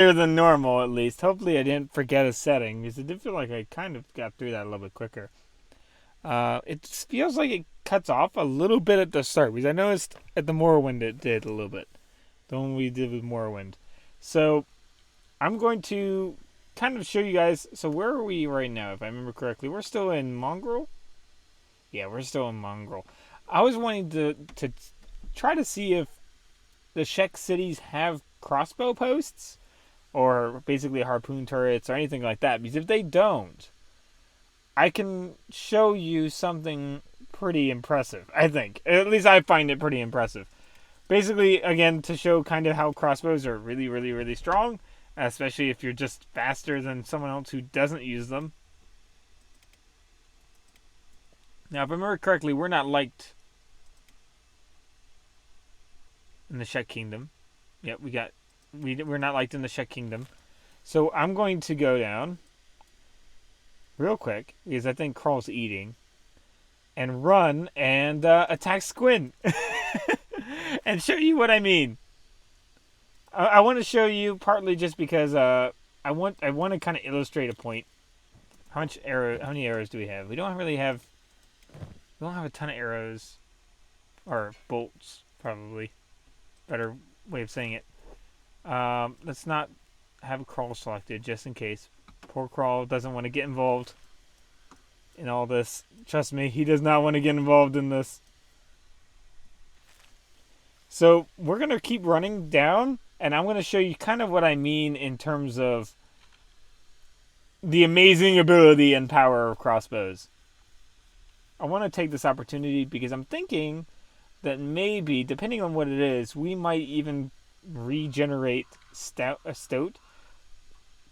than normal, at least. Hopefully, I didn't forget a setting because it did feel like I kind of got through that a little bit quicker. It feels like it cuts off a little bit at the start because I noticed at the Morrowind it did a little bit. The one we did with Morrowind. So I'm going to kind of show you guys. So where are we right now? If I remember correctly, we're still in Mongrel. Yeah, we're still in Mongrel. I was wanting to try to see if the Czech cities have crossbow posts or basically harpoon turrets or anything like that. Because if they don't, I can show you something pretty impressive. I think, at least I find it pretty impressive. Basically, again, to show kind of how crossbows are really, really, really strong, especially if you're just faster than someone else who doesn't use them. Now, if I remember correctly, we're not liked in the Czech Kingdom. Yep, we're not liked in the Czech Kingdom. So I'm going to go down real quick because I think Carl's eating and run and attack Squin and show you what I mean. I want to show you partly just because I want to kind of illustrate a point. How many arrows do we have? We don't have a ton of arrows or bolts, probably. Better way of saying it. Let's not have Crawl selected just in case. Poor Crawl doesn't want to get involved in all this. Trust me, he does not want to get involved in this. So we're going to keep running down, and I'm going to show you kind of what I mean in terms of the amazing ability and power of crossbows. I want to take this opportunity because I'm thinking that maybe, depending on what it is, we might even regenerate Stout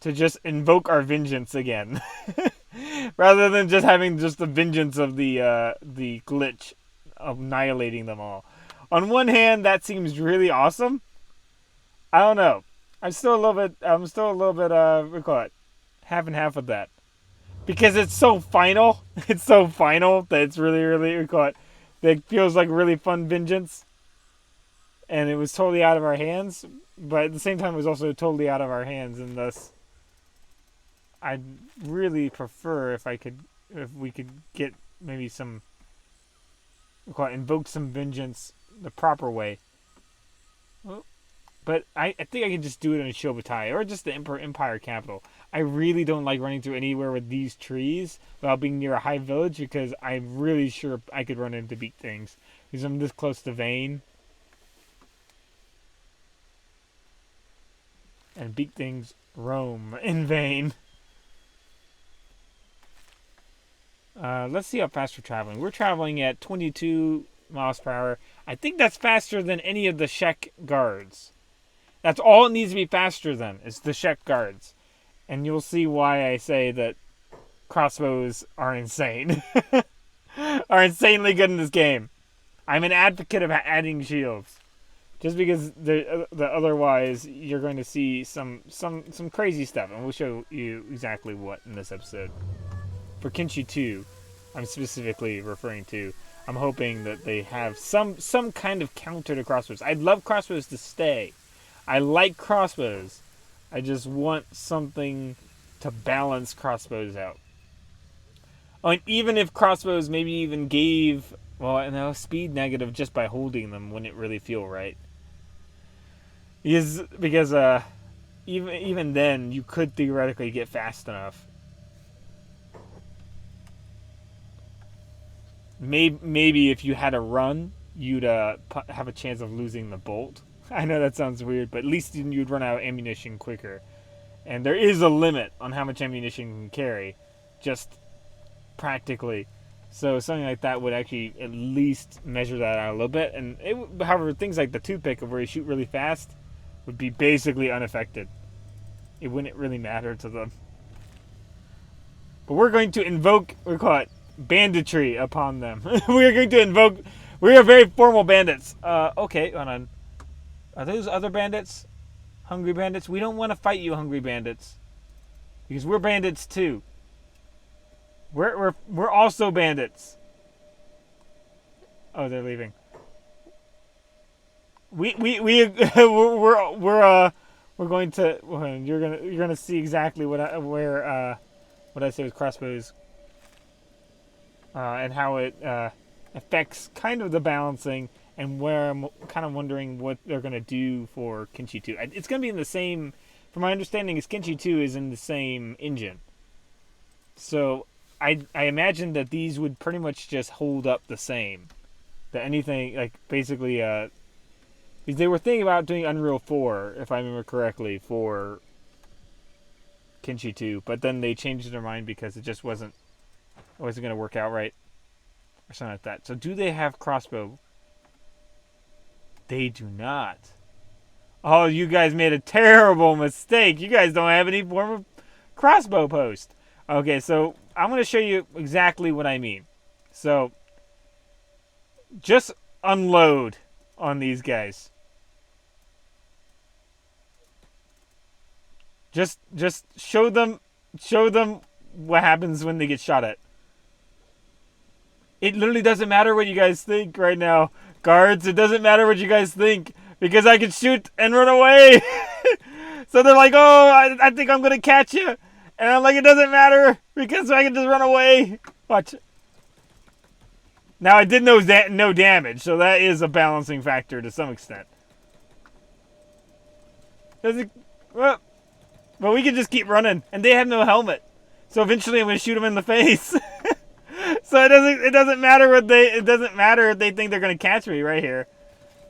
to just invoke our vengeance again. Rather than just having just the vengeance of the glitch of annihilating them all. On one hand, that seems really awesome. I don't know. I'm still a little bit we call it half and half with that. Because it's so final. It's so final that it's really, really we call it. That feels like really fun vengeance. And it was totally out of our hands. But at the same time it was also totally out of our hands, and thus I'd really prefer if we could get maybe some invoke some vengeance the proper way. But I think I can just do it in Shobutai or just the Empire capital. I really don't like running through anywhere with these trees without being near a high village because I'm really sure I could run into beat things because I'm this close to Vane. And beat things roam in vain. Let's see how fast we're traveling. We're traveling at 22 miles per hour. I think that's faster than any of the Czech guards. That's all it needs to be faster than, is the Czech guards. And you'll see why I say that crossbows are insane. Are insanely good in this game. I'm an advocate of adding shields. Just because the otherwise you're going to see some crazy stuff. And we'll show you exactly what in this episode. For Kenshi 2, I'm specifically referring to, I'm hoping that they have some kind of counter to crossbows. I'd love crossbows to stay. I like crossbows. I just want something to balance crossbows out. Oh, and even if crossbows maybe even gave, speed negative just by holding them wouldn't really feel right. Because even then you could theoretically get fast enough. Maybe if you had a run, you'd have a chance of losing the bolt. I know that sounds weird, but at least you'd run out of ammunition quicker. And there is a limit on how much ammunition you can carry, just practically. So something like that would actually at least measure that out a little bit. And however, things like the toothpick, where you shoot really fast, would be basically unaffected. It wouldn't really matter to them. But we're going to invoke, we call it banditry upon them. We are going to invoke. We are very formal bandits. Okay, hold on. Are those other bandits? Hungry bandits? We don't want to fight you, hungry bandits, because we're bandits too. We're also bandits. Oh, they're leaving. We're we're going to you're gonna see exactly what I say with crossbows and how it affects kind of the balancing and where I'm kind of wondering what they're gonna do for Kenshi 2. It's gonna be in the same. From my understanding, is Kenshi 2 is in the same engine, so I imagine that these would pretty much just hold up the same. That anything like basically because they were thinking about doing Unreal 4, if I remember correctly, for Kenshi 2, but then they changed their mind because it just wasn't going to work out right or something like that. So do they have crossbow? They do not. Oh, you guys made a terrible mistake. You guys don't have any form of crossbow post. Okay, so I'm going to show you exactly what I mean. So just unload on these guys. Just show them what happens when they get shot at. It literally doesn't matter what you guys think right now. Guards, it doesn't matter what you guys think because I can shoot and run away. So they're like, "Oh, I think I'm going to catch you." And I'm like, "It doesn't matter because I can just run away." Watch. Now I did no damage, so that is a balancing factor to some extent. Well, but we can just keep running, and they have no helmet, so eventually I'm going to shoot them in the face. So it doesn't matter if they think they're going to catch me right here.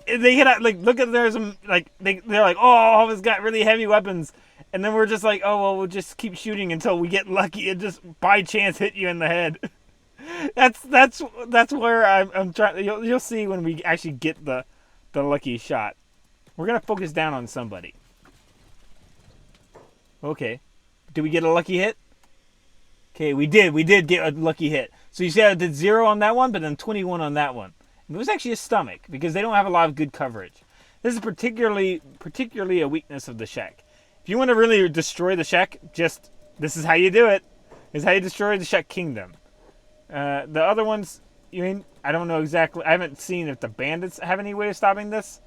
They cannot look at there's some they're like, "Oh, he's got really heavy weapons," and then we're just like, "Oh well, we'll just keep shooting until we get lucky and just by chance hit you in the head." That's where I'm trying. You'll see when we actually get the lucky shot. We're gonna focus down on somebody. Okay, did we get a lucky hit? Okay, we did get a lucky hit. So you see I did 0 on that one, but then 21 on that one. And it was actually a stomach because they don't have a lot of good coverage. This is particularly a weakness of the Shek. If you want to really destroy the Shek, this is how you do it. This is how you destroy the Shek Kingdom. The other ones, I don't know exactly. I haven't seen if the bandits have any way of stopping this,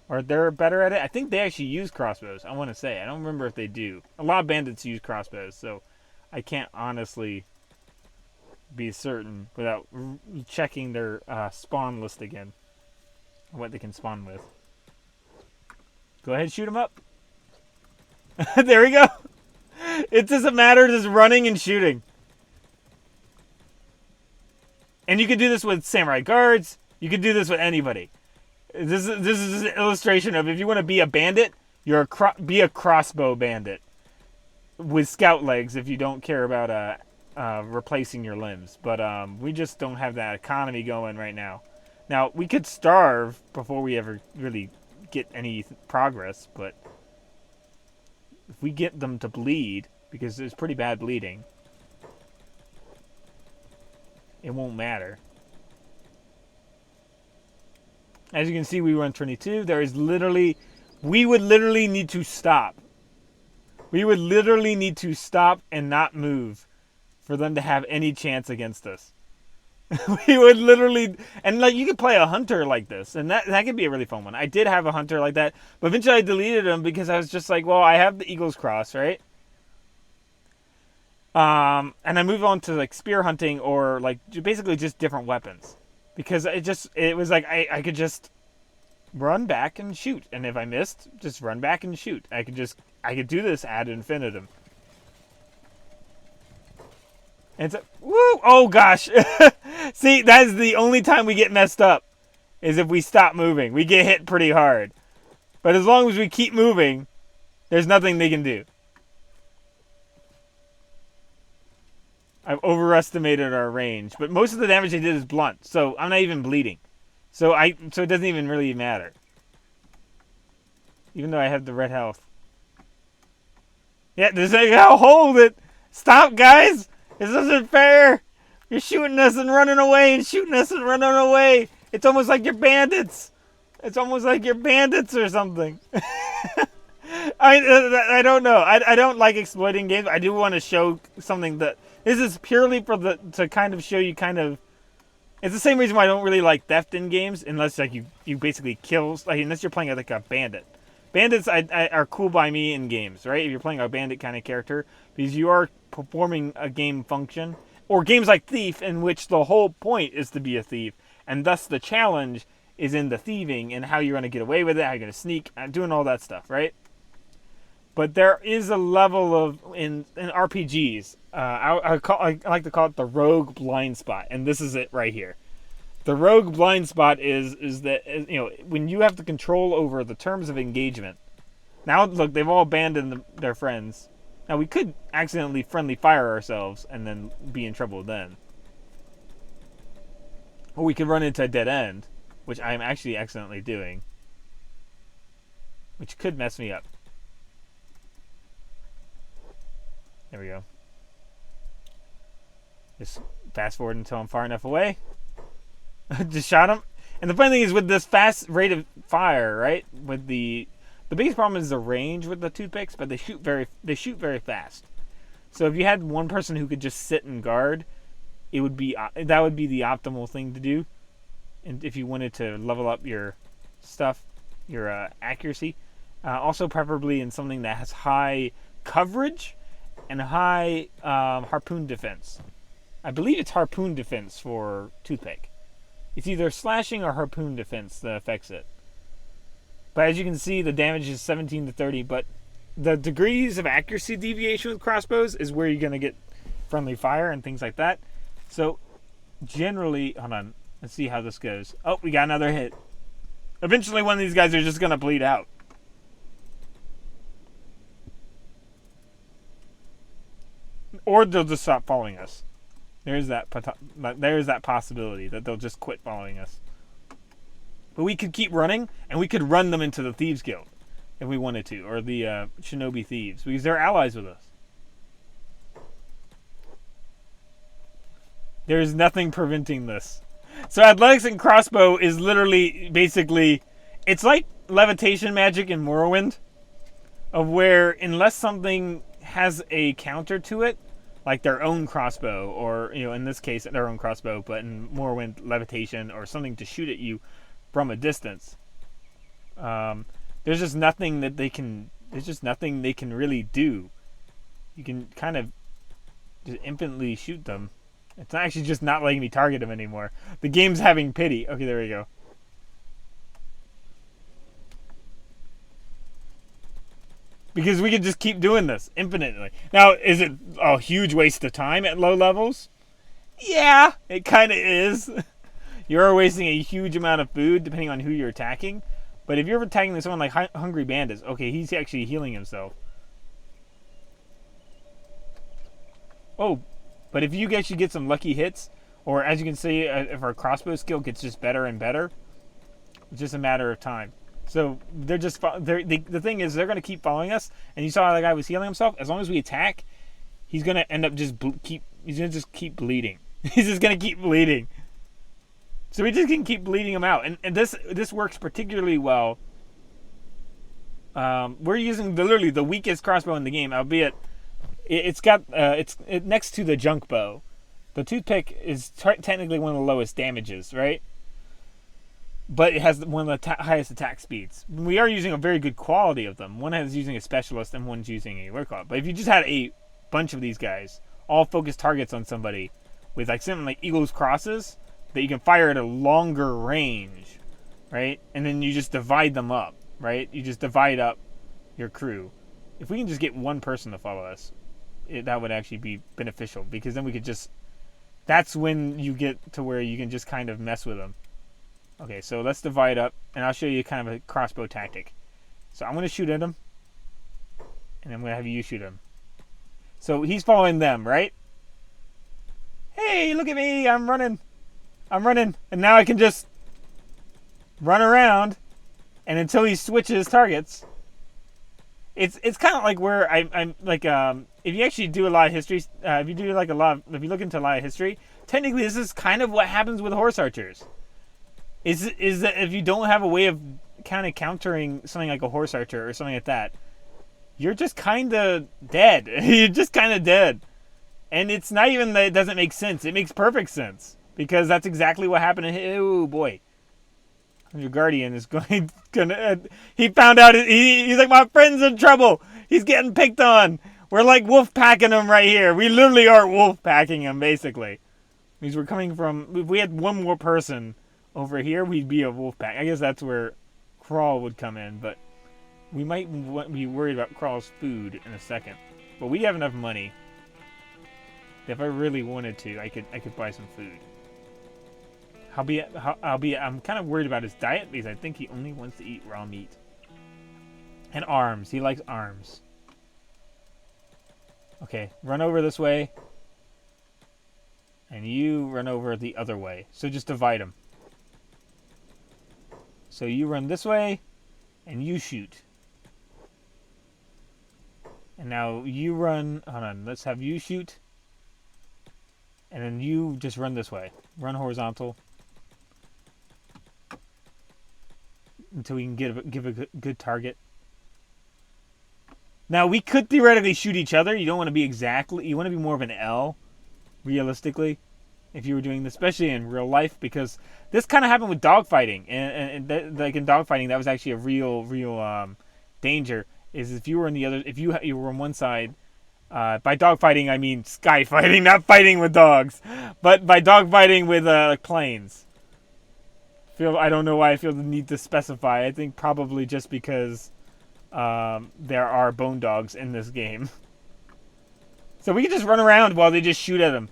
or they're better at it. I think they actually use crossbows. I want to say. I don't remember if they do. A lot of bandits use crossbows, so I can't honestly be certain without checking their spawn list again. What they can spawn with. Go ahead, shoot them up. There we go. It doesn't matter, just running and shooting. And you can do this with samurai guards. You can do this with anybody. This is an illustration of if you want to be a bandit, be a crossbow bandit with scout legs. If you don't care about replacing your limbs, but we just don't have that economy going right now. Now we could starve before we ever really get any progress, but if we get them to bleed, because there's pretty bad bleeding, it won't matter. As you can see, we run 22. We would literally need to stop. We would literally need to stop and not move for them to have any chance against us. We would literally, and you could play a hunter like this, and that could be a really fun one. I did have a hunter like that, but eventually I deleted him because I was just like, well, I have the Eagle's Cross, right? And I move on to spear hunting or basically just different weapons, because it was like I could just run back and shoot, and if I missed, just run back and shoot. I could do this ad infinitum. And woo! Oh gosh! See, that is the only time we get messed up, is if we stop moving. We get hit pretty hard, but as long as we keep moving, there's nothing they can do. I've overestimated our range, but most of the damage they did is blunt, so I'm not even bleeding. So it doesn't even really matter. Even though I have the red health. Yeah, hold it! Stop, guys! This isn't fair! You're shooting us and running away and shooting us and running away! It's almost like you're bandits! It's almost like you're bandits or something. I don't know. I don't like exploiting games. I do want to show something that... This is purely to kind of show you kind of... It's the same reason why I don't really like theft in games, unless you basically kill... unless you're playing like a bandit. Bandits are cool by me in games, right? If you're playing a bandit kind of character, because you are performing a game function, or games like Thief, in which the whole point is to be a thief, and thus the challenge is in the thieving and how you're going to get away with it, how you're going to sneak, doing all that stuff, right? But there is a level of in RPGs. I like to call it the rogue blind spot, and this is it right here. The rogue blind spot is that, you know, when you have the control over the terms of engagement. Now look, they've all abandoned their friends. Now we could accidentally friendly fire ourselves and then be in trouble then. Or we could run into a dead end, which I'm actually accidentally doing, which could mess me up. There we go. Just fast forward until I'm far enough away. Just shot him. And the funny thing is, with this fast rate of fire, right? With the biggest problem is the range with the toothpicks, but they shoot very fast. So if you had one person who could just sit and guard, that would be the optimal thing to do. And if you wanted to level up your stuff, your accuracy, also preferably in something that has high coverage and high harpoon defense. I believe it's harpoon defense for toothpick. It's either slashing or harpoon defense that affects it. But as you can see, the damage is 17 to 30, but the degrees of accuracy deviation with crossbows is where you're going to get friendly fire and things like that. So generally, hold on, let's see how this goes. Oh, we got another hit. Eventually one of these guys are just going to bleed out. Or they'll just stop following us. There's that possibility that they'll just quit following us. But we could keep running, and we could run them into the Thieves Guild if we wanted to, or the Shinobi Thieves, because they're allies with us. There's nothing preventing this. So athletics and crossbow is literally, basically, it's like levitation magic in Morrowind, of where unless something has a counter to it, like their own crossbow, or, you know, in this case their own crossbow, but in Morrowind, levitation, or something to shoot at you from a distance. There's just nothing that they can. There's just nothing they can really do. You can kind of just infinitely shoot them. It's actually just not letting me target them anymore. The game's having pity. Okay, there we go. Because we can just keep doing this infinitely. Now, is it a huge waste of time at low levels? Yeah, it kind of is. You're wasting a huge amount of food depending on who you're attacking. But if you're attacking someone like Hungry Bandits, okay, he's actually healing himself. Oh, but if you actually get some lucky hits, or as you can see, if our crossbow skill gets just better and better, it's just a matter of time. So they're just the thing is they're going to keep following us. And you saw the guy was healing himself. As long as we attack, he's going to end up he's going to just keep bleeding. He's just going to keep bleeding. So we just can keep bleeding him out. And this works particularly well. We're using literally the weakest crossbow in the game, albeit it's next to the junk bow. The toothpick is technically one of the lowest damages, right? But it has one of the highest attack speeds. We are using a very good quality of them. One is using a specialist and one's using a workout. But if you just had a bunch of these guys, all focused targets on somebody with like something like Eagle's Crosses that you can fire at a longer range, right? And then you just divide them up, right? You just divide up your crew. If we can just get one person to follow us, that would actually be beneficial, because then we could just... That's when you get to where you can just kind of mess with them. Okay, so let's divide up, and I'll show you kind of a crossbow tactic. So I'm going to shoot at him, and I'm going to have you shoot him. So he's following them, right? Hey, look at me, I'm running. And now I can just run around, and until he switches targets. It's kind of like where I'm like, if you actually do a lot of history, if you look into a lot of history, technically this is kind of what happens with horse archers. Is that if you don't have a way of kind of countering something like a horse archer or something like that, you're just kind of dead. You're just kind of dead. And it's not even that it doesn't make sense. It makes perfect sense. Because that's exactly what happened to him. Oh, boy. Your guardian is gonna. He found out. He's like, my friend's in trouble. He's getting picked on. We're like wolf packing him right here. We literally are wolf packing him, basically. Because we're coming from. If we had one more person over here, we'd be a wolf pack. I guess that's where Crawl would come in, but we might be worried about Crawl's food in a second. But we have enough money. If I really wanted to, I could buy some food. I'm kind of worried about his diet because I think he only wants to eat raw meat. And arms. He likes arms. Okay, run over this way. And you run over the other way. So just divide them. So you run this way, and you shoot. And now you run... Hold on, let's have you shoot. And then you just run this way. Run horizontal. Until we can give a good target. Now, we could theoretically shoot each other. You don't want to be exactly... You want to be more of an L, realistically, if you were doing this, especially in real life, because this kind of happened with dogfighting. And like in dogfighting, that was actually a real danger, is if you were on the other... If you were on one side... by dogfighting, I mean sky fighting, not fighting with dogs. But by dogfighting with planes. I don't know why I feel the need to specify. I think probably just because there are bone dogs in this game. So we can just run around while they just shoot at them.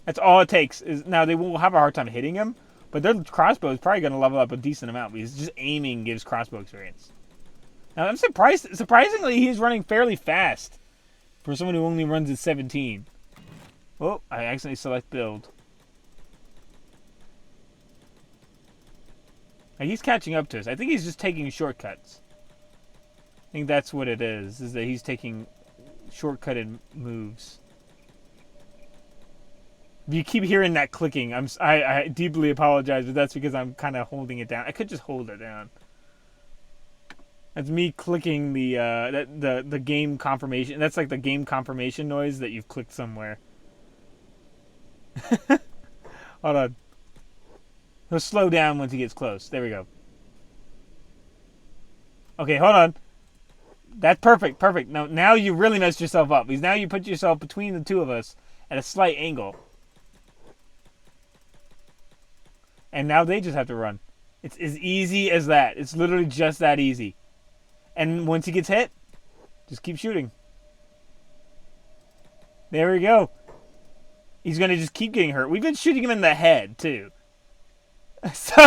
That's all it takes. Now, they will have a hard time hitting him, but their crossbow is probably going to level up a decent amount because just aiming gives crossbow experience. Now, I'm surprised. Surprisingly, he's running fairly fast for someone who only runs at 17. Oh, I accidentally select build. Now, he's catching up to us. I think he's just taking shortcuts. I think that's what it is that he's taking shortcutted moves. If you keep hearing that clicking, I deeply apologize, but that's because I'm kind of holding it down. I could just hold it down. That's me clicking the game confirmation. That's like the game confirmation noise that you've clicked somewhere. Hold on. He'll slow down once he gets close. There we go. Okay, hold on. That's perfect, perfect. Now you really messed yourself up, because now you put yourself between the two of us at a slight angle. And now they just have to run. It's as easy as that. It's literally just that easy. And once he gets hit, just keep shooting. There we go. He's going to just keep getting hurt. We've been shooting him in the head, too. So,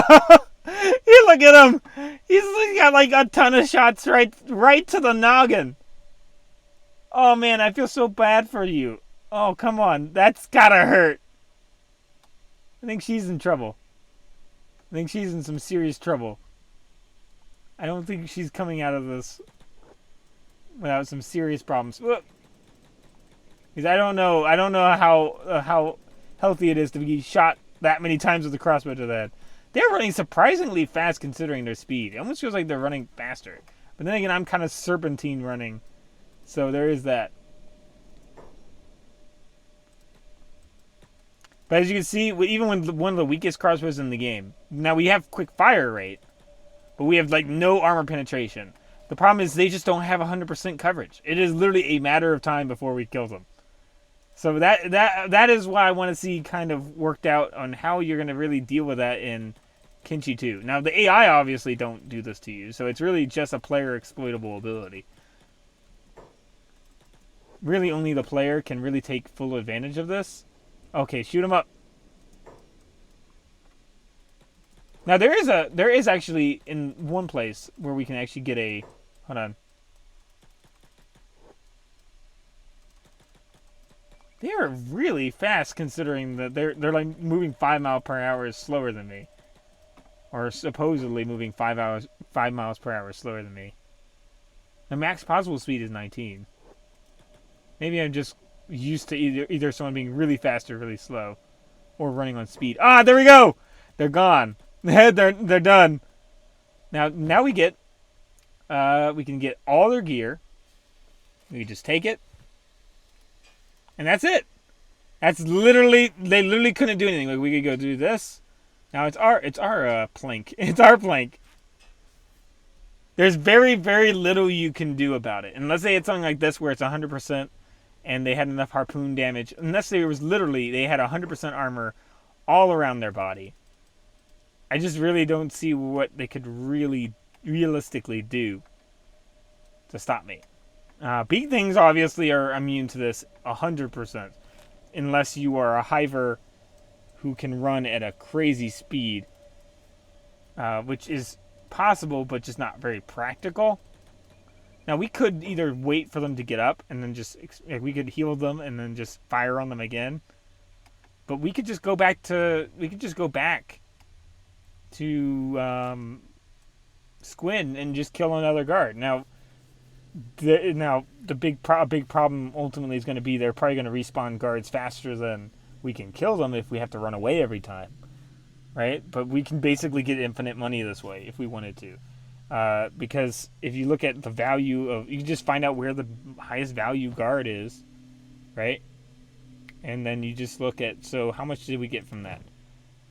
you look at him. He's got like a ton of shots right to the noggin. Oh, man, I feel so bad for you. Oh, come on. That's got to hurt. I think she's in trouble. I think she's in some serious trouble. I don't think she's coming out of this without some serious problems. Because I don't know how healthy it is to be shot that many times with the crossbow to the head. They're running surprisingly fast considering their speed. It almost feels like they're running faster. But then again, I'm kind of serpentine running. So there is that. But as you can see, even with one of the weakest crossbows in the game, now we have quick fire rate, but we have like no armor penetration. The problem is they just don't have 100% coverage. It is literally a matter of time before we kill them. So that is why I want to see kind of worked out on how you're going to really deal with that in Kenshi 2. Now, the AI obviously don't do this to you, so it's really just a player exploitable ability. Really, only the player can really take full advantage of this. Okay, shoot him up. Now, there is actually in one place where we can actually get a... Hold on. They are really fast considering that they're like moving 5 miles per hour slower than me. Or supposedly moving 5 miles per hour slower than me. The max possible speed is 19. Maybe I'm just used to either someone being really fast or really slow. Or running on speed. Ah, there we go! They're gone. They're done. Now we get... we can get all their gear. We can just take it. And that's it. That's literally... They literally couldn't do anything. Like, we could go do this. Now it's our plank. It's our plank. There's very, very little you can do about it. And let's say it's something like this where it's 100% and they had enough harpoon damage. Unless they had 100% armor all around their body. I just really don't see what they could really realistically do to stop me. Beak things obviously are immune to this 100%. Unless you are a hiver who can run at a crazy speed. Which is possible, but just not very practical. Now we could either wait for them to get up and then we could heal them and then just fire on them again. But we could just go back to Squin and just kill another guard. Now the big problem ultimately is going to be they're probably going to respawn guards faster than we can kill them if we have to run away every time. Right? But we can basically get infinite money this way if we wanted to. Because if you look at the value of... You just find out where the highest value guard is. Right? And then you just look at... So how much did we get from that?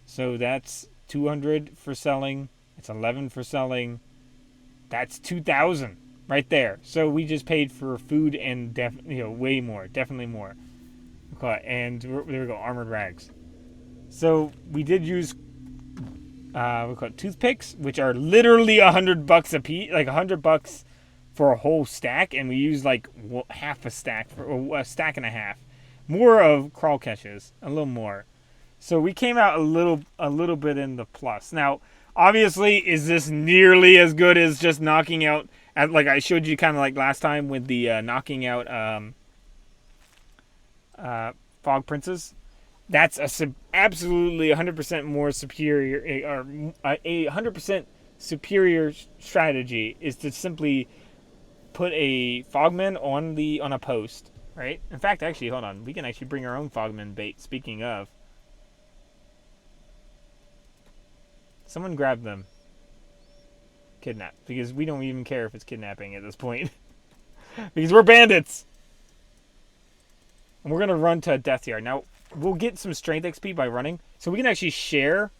So that's 200 for selling. It's 11 for selling. That's 2,000 right there. So we just paid for food and way more. Definitely more. Okay, and there we go. Armored rags. So we did use... we call it toothpicks, which are literally $100 a piece, like $100 for a whole stack, and we use like half a stack or a stack and a half, more of crawl caches, a little more. So we came out a little bit in the plus. Now, obviously, is this nearly as good as just knocking out? Like I showed you, kind of like last time with the knocking out fog princes. That's absolutely 100% more superior, or a 100% superior strategy is to simply put a fogman on a post, right? In fact, actually, hold on, we can actually bring our own fogman bait. Speaking of, someone grab them, kidnap, because we don't even care if it's kidnapping at this point, because we're bandits, and we're gonna run to a death yard now. We'll get some strength XP by running, so we can actually share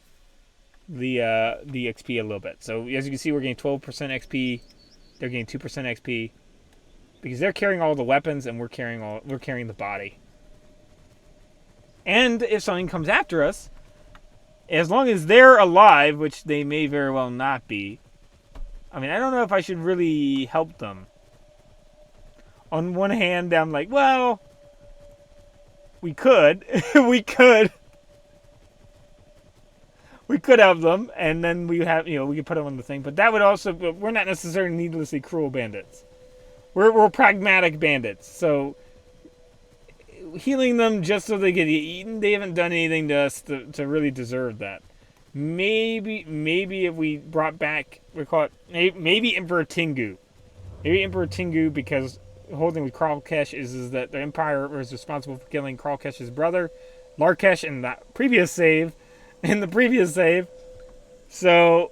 the XP a little bit. So as you can see, we're getting 12% XP. They're getting 2% XP because they're carrying all the weapons and we're carrying the body. And if something comes after us, as long as they're alive, which they may very well not be. I mean, I don't know if I should really help them. On one hand, I'm like, well. We could help them, and then we could put them on the thing. But that would also, we're not necessarily needlessly cruel bandits. We're pragmatic bandits. So healing them just so they get eaten, they haven't done anything to us to really deserve that. Maybe if we brought back, we call it maybe Emperor Tengu. Maybe Emperor Tengu, because the whole thing with Kralkesh is that the Empire was responsible for killing Kralkesh's brother, Larkesh, in the previous save. So,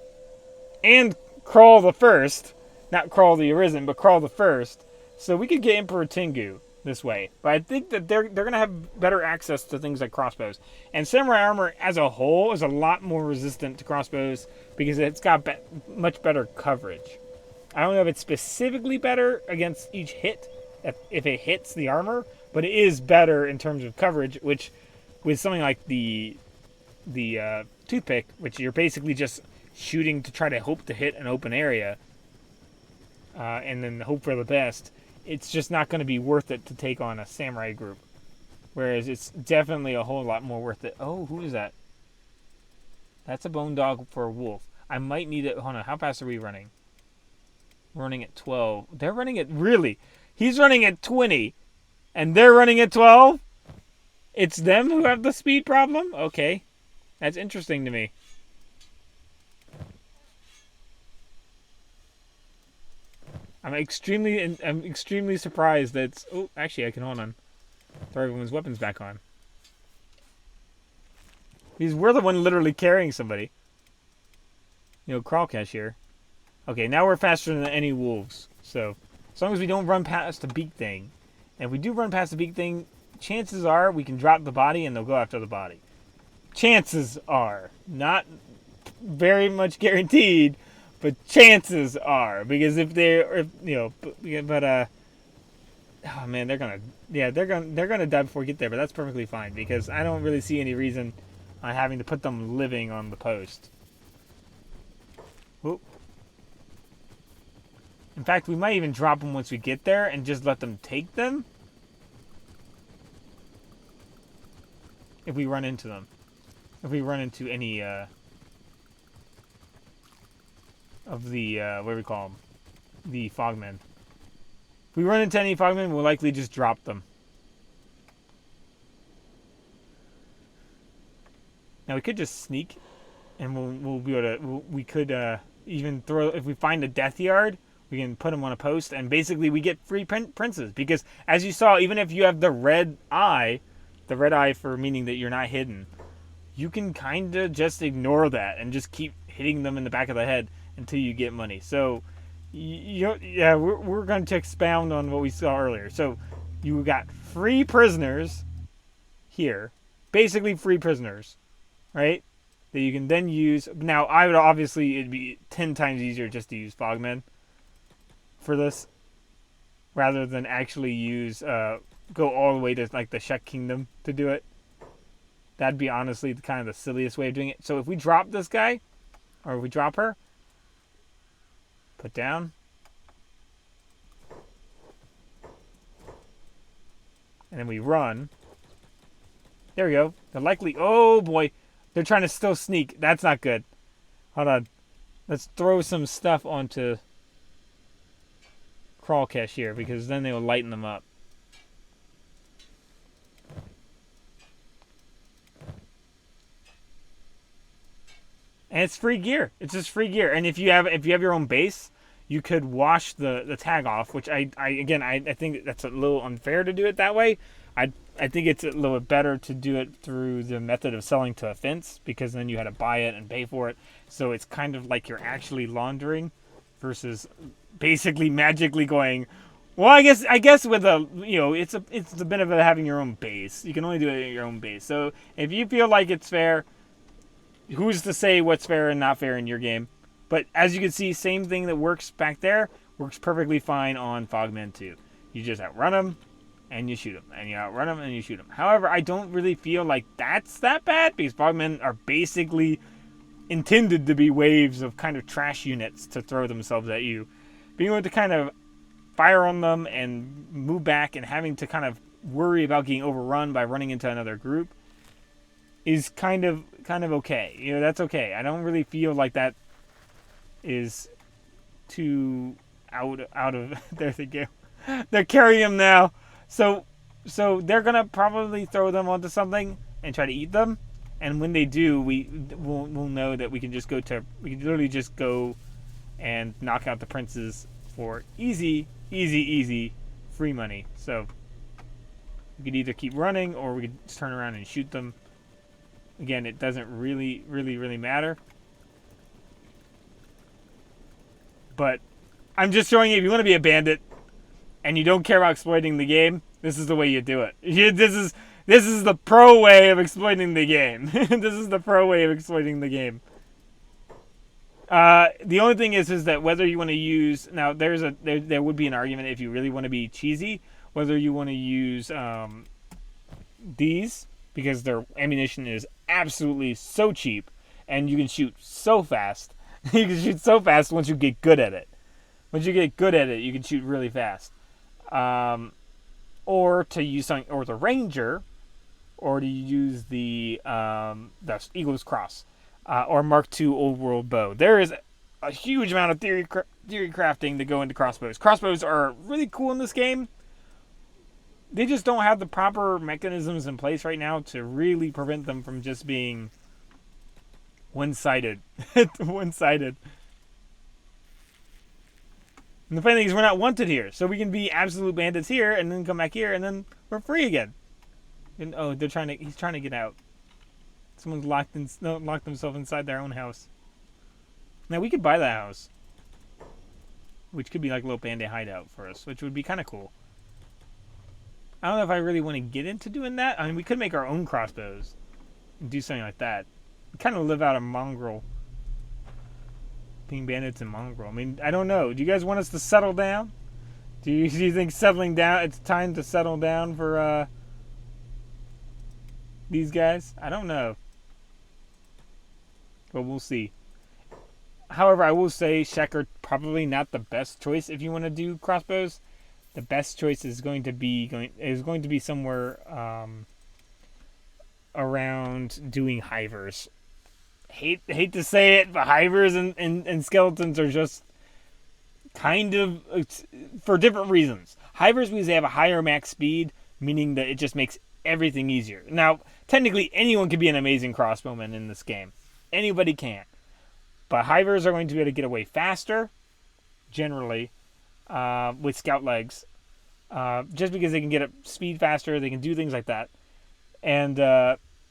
and Kral the First, not Kral the Arisen, but Kral the First. So we could get Emperor Tengu this way. But I think that they're going to have better access to things like crossbows. And Samurai armor as a whole is a lot more resistant to crossbows because it's got much better coverage. I don't know if it's specifically better against each hit, if it hits the armor, but it is better in terms of coverage, which with something like the toothpick, which you're basically just shooting to try to hope to hit an open area, and then hope for the best, it's just not going to be worth it to take on a samurai group. Whereas it's definitely a whole lot more worth it. Oh, who is that? That's a bone dog for a wolf. I might need it. Hold on, how fast are we running? Running at 12. They're running at... Really? He's running at 20. And they're running at 12? It's them who have the speed problem? Okay. That's interesting to me. I'm extremely surprised that... Oh, actually, I can... Hold on. Throw everyone's weapons back on. We're the one literally carrying somebody. Kralkesh here. Okay, now we're faster than any wolves. So, as long as we don't run past the beak thing. And if we do run past the beak thing, chances are we can drop the body and they'll go after the body. Chances are, not very much guaranteed, but chances are, because if they're, if, you know, but oh man, they're gonna die before we get there, but that's perfectly fine because I don't really see any reason on having to put them living on the post. Whoop. In fact, we might even drop them once we get there and just let them take them if we run into them. If we run into any of the what do we call them? The fogmen. If we run into any fogmen, we'll likely just drop them. Now we could just sneak, and we'll be able to. We could even throw, if we find a death yard, we can put them on a post, and basically we get free princes. Because as you saw, even if you have the red eye for meaning that you're not hidden, you can kind of just ignore that and just keep hitting them in the back of the head until you get money. So, yeah, we're going to expound on what we saw earlier. So, you got free prisoners here, basically free prisoners, right? That you can then use. Now, I would obviously, it'd be 10 times easier just to use fogmen for this, rather than actually use, go all the way to like the Shek Kingdom to do it. That'd be honestly kind of the silliest way of doing it. So if we drop this guy, or if we drop her, put down, and then we run. There we go. They're likely, oh boy, they're trying to still sneak. That's not good. Hold on. Let's throw some stuff onto Crawl Cache here, because then they will lighten them up. And it's free gear. It's just free gear. And if you have your own base, you could wash the tag off, which I think that's a little unfair to do it that way. I think it's a little bit better to do it through the method of selling to a fence, because then you had to buy it and pay for it. So it's kind of like you're actually laundering versus basically magically going, well, I guess with a, you know, it's the benefit of having your own base. You can only do it at your own base. So if you feel like it's fair, who's to say what's fair and not fair in your game? But as you can see, same thing that works back there works perfectly fine on Fogmen too. You just outrun them and you shoot them, and you outrun them and you shoot them. However, I don't really feel like that's that bad, because Fogmen are basically intended to be waves of kind of trash units to throw themselves at you. Being able to kind of fire on them and move back, and having to kind of worry about getting overrun by running into another group is kind of okay. You know, that's okay. I don't really feel like that is too out of there they go. They're carrying them now. So they're gonna probably throw them onto something and try to eat them. And when they do, we'll know that we can literally just go and knock out the princes for easy free money. So we could either keep running, or we could just turn around and shoot them. Again, it doesn't really matter. But I'm just showing you, if you want to be a bandit and you don't care about exploiting the game, this is the way you do it. This is the pro way of exploiting the game. This is the pro way of exploiting the game. The only thing is that whether you want to use, now there would be an argument, if you really want to be cheesy, whether you want to use these, because their ammunition is absolutely so cheap, and you can shoot so fast. You can shoot so fast once you get good at it. Once you get good at it, you can shoot really fast. Or to use something, or the Ranger, or to use the Eagle's Cross, or Mark II Old World Bow. There is a huge amount of theory crafting to go into crossbows. Crossbows are really cool in this game. They just don't have the proper mechanisms in place right now to really prevent them from just being one-sided. One-sided. And the funny thing is, we're not wanted here, so we can be absolute bandits here, and then come back here, and then we're free again. And oh, he's trying to get out. Someone's locked themselves inside their own house. Now we could buy that house, which could be like a little bandit hideout for us, which would be kind of cool. I don't know if I really want to get into doing that. I mean, we could make our own crossbows. do something like that. Kind of live out a mongrel, being bandits in mongrel. I mean, I don't know. Do you guys want us to settle down? Do you think settling down? It's time to settle down for these guys. I don't know, but we'll see. However, I will say Shecker probably not the best choice if you want to do crossbows. The best choice is going to be somewhere around doing hivers. Hate to say it, but hivers and skeletons are just kind of for different reasons. Hivers because they have a higher max speed, meaning that it just makes everything easier. Now, technically, anyone can be an amazing crossbowman in this game. Anybody can. But hivers are going to be able to get away faster, generally, with scout legs. Just because they can get up speed faster, they can do things like that. And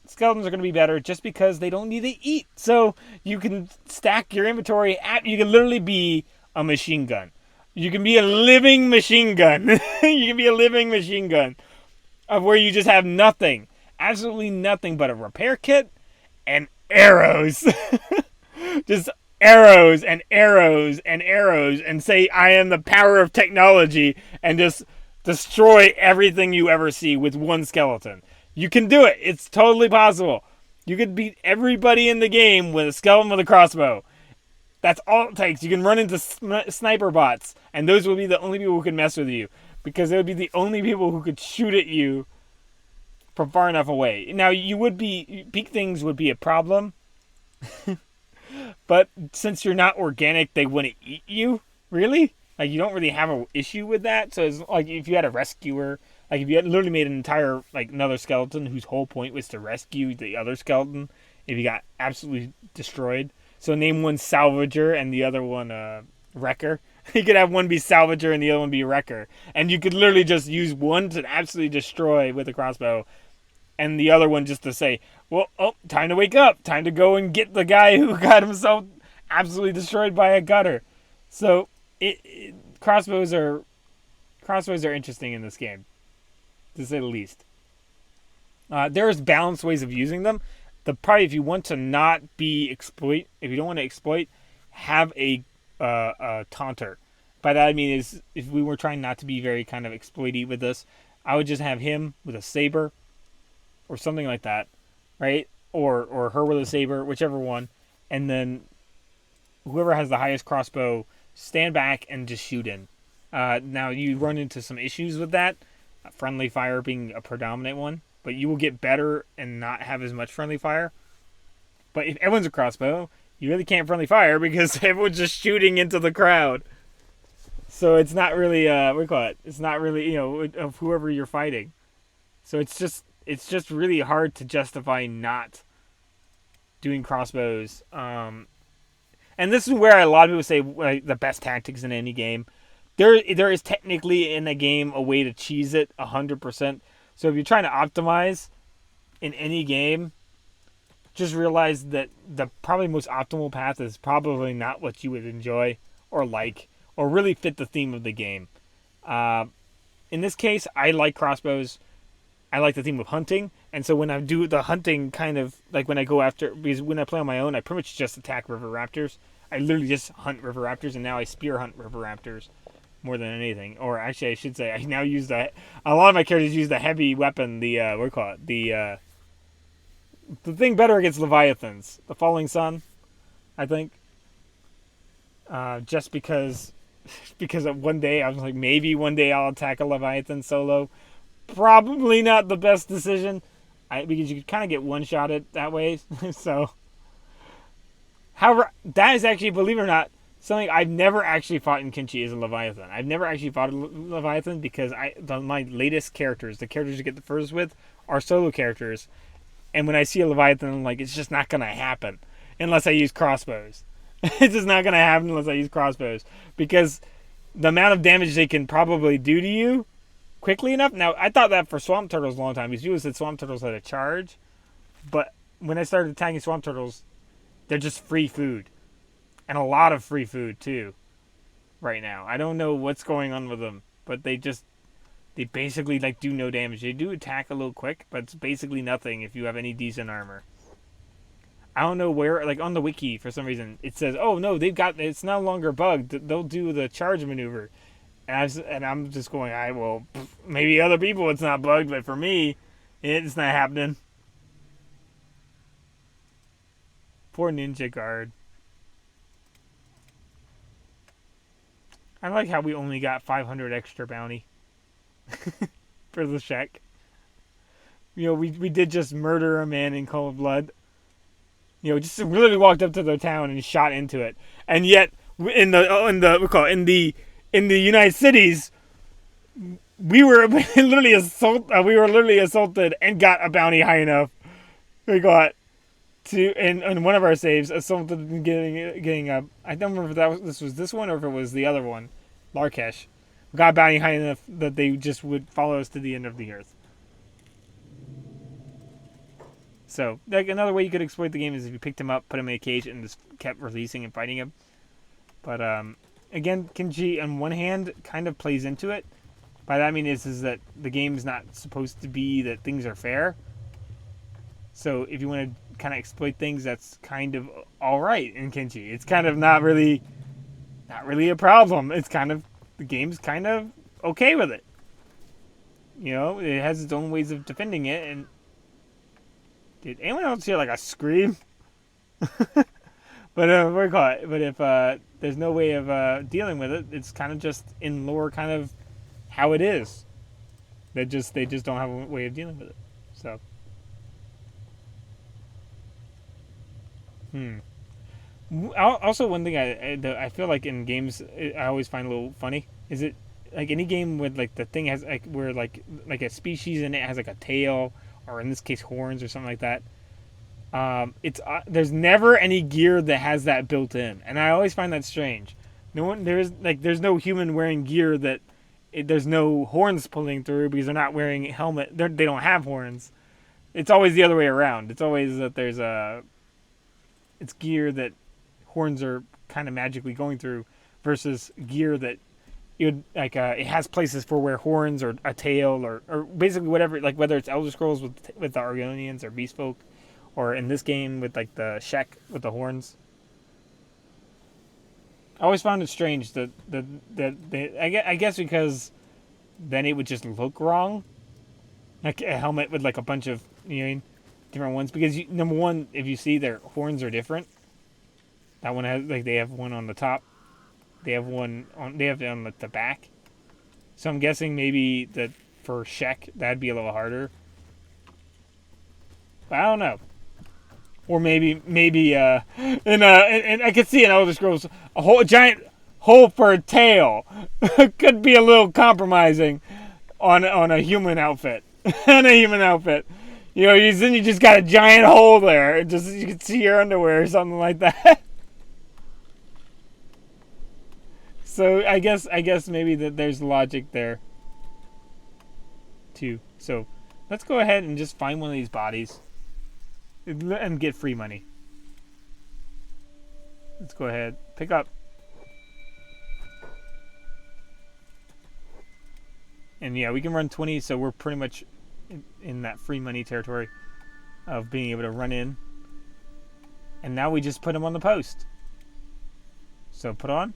skeletons are going to be better just because they don't need to eat. So you can stack your inventory. You can literally be a machine gun. You can be a living machine gun. You can be a living machine gun of where you just have nothing. Absolutely nothing but a repair kit and arrows. Just arrows and arrows and arrows and say, I am the power of technology, and just destroy everything you ever see with one skeleton. You can do it. It's totally possible. You could beat everybody in the game with a skeleton with a crossbow. That's all it takes. You can run into sniper bots, and those will be the only people who can mess with you, because they would be the only people who could shoot at you from far enough away. Now, peak things would be a problem. But since you're not organic, they wouldn't eat you, really. Like, you don't really have an issue with that. So, it's like if you had a rescuer, like if you had literally made an entire, like, another skeleton whose whole point was to rescue the other skeleton, if you got absolutely destroyed. So, name one salvager and the other one wrecker. You could have one be salvager and the other one be wrecker. And you could literally just use one to absolutely destroy with a crossbow, and the other one just to say, well, time to wake up. Time to go and get the guy who got himself absolutely destroyed by a gutter. So, crossbows are interesting in this game, to say the least. There's balanced ways of using them. Probably if you want to not be if you don't want to exploit, have a taunter. By that I mean is if we were trying not to be very kind of exploity with this, I would just have him with a saber or something like that, right? Or her with a saber, whichever one, and then whoever has the highest crossbow, stand back and just shoot in. Now you run into some issues with that, friendly fire being a predominant one, but you will get better and not have as much friendly fire. But if everyone's a crossbow, you really can't friendly fire because everyone's just shooting into the crowd. So it's not really it's not really, of whoever you're fighting. So it's just really hard to justify not doing crossbows. And this is where a lot of people say the best tactics in any game. There is technically in a game a way to cheese it 100%. So if you're trying to optimize in any game, just realize that the probably most optimal path is probably not what you would enjoy or like or really fit the theme of the game. In this case, I like crossbows. I like the theme of hunting, and so when I do the hunting, kind of like when I go after, because when I play on my own, I pretty much just attack river raptors. I literally just hunt river raptors, and now I spear hunt river raptors more than anything. Or actually, I should say, I now use a lot of my characters use the heavy weapon, the thing better against leviathans, the falling sun, I think. Just because of one day I was like, maybe one day I'll attack a leviathan solo. Probably not the best decision, because you could kind of get one-shotted that way. So, however, that is actually, believe it or not, something I've never actually fought in Kenshi is a Leviathan. I've never actually fought a Leviathan because my latest characters, the characters you get the furthest with, are solo characters. And when I see a Leviathan, I'm like, it's just not going to happen unless I use crossbows. It's just not going to happen unless I use crossbows. Because the amount of damage they can probably do to you quickly enough. Now, I thought that for swamp turtles a long time, because people said swamp turtles had a charge. But when I started attacking swamp turtles, they're just free food. And a lot of free food, too, right now. I don't know what's going on with them, but they basically, do no damage. They do attack a little quick, but it's basically nothing if you have any decent armor. I don't know where, like on the wiki for some reason, it says, "Oh no, they've got it's no longer bugged. They'll do the charge maneuver." And I'm just going, I will. Maybe other people it's not bugged, but for me, it's not happening. Poor Ninja Guard. I like how we only got 500 extra bounty for the check. You know, we did just murder a man in cold blood. You know, just literally walked up to the town and shot into it, and yet in the United Cities, we were we were literally assaulted and got a bounty high enough. We got to in one of our saves assaulted and getting a. I don't remember if this was this one or if it was the other one, Larkesh. We got a bounty high enough that they just would follow us to the end of the earth. So, like, another way you could exploit the game is if you picked him up, put him in a cage, and just kept releasing and fighting him. But again, Kenshi on one hand kind of plays into it. By that I mean is that the game's not supposed to be that things are fair. So if you want to kind of exploit things, that's kind of all right in Kenshi. It's kind of not really a problem. It's kind of the game's kind of okay with it. You know, it has its own ways of defending it. And did anyone else hear like a scream? But if there's no way of dealing with it, it's kind of just in lore, kind of how it is. They just don't have a way of dealing with it. So, Also, one thing I feel like in games I always find a little funny is it like any game with like the thing has like where like a species in it has like a tail or in this case horns or something like that. It's there's never any gear that has that built in, and I always find that strange. There's no human wearing gear that there's no horns pulling through because they're not wearing a helmet. They don't have horns. It's always the other way around. It's always that it's gear that horns are kind of magically going through versus gear that it has places for where horns or a tail or basically whatever, like whether it's Elder Scrolls with the Argonians or Beast Folk, or in this game with like the Shek with the horns. I always found it strange that I guess because then it would just look wrong, like a helmet with like a bunch of different ones. Because number one, if you see their horns are different. That one has like they have one on the top, they have it on the back. So I'm guessing maybe that for Shek that'd be a little harder. But I don't know. Or maybe and I could see in Elder Scrolls a giant hole for a tail could be a little compromising on a human outfit. On a human outfit, then you just got a giant hole there. You can see your underwear or something like that. So I guess maybe that there's logic there too. So let's go ahead and just find one of these bodies and get free money. Let's go ahead, pick up. And yeah, we can run 20, so we're pretty much in that free money territory of being able to run in. And now we just put them on the post. So put on.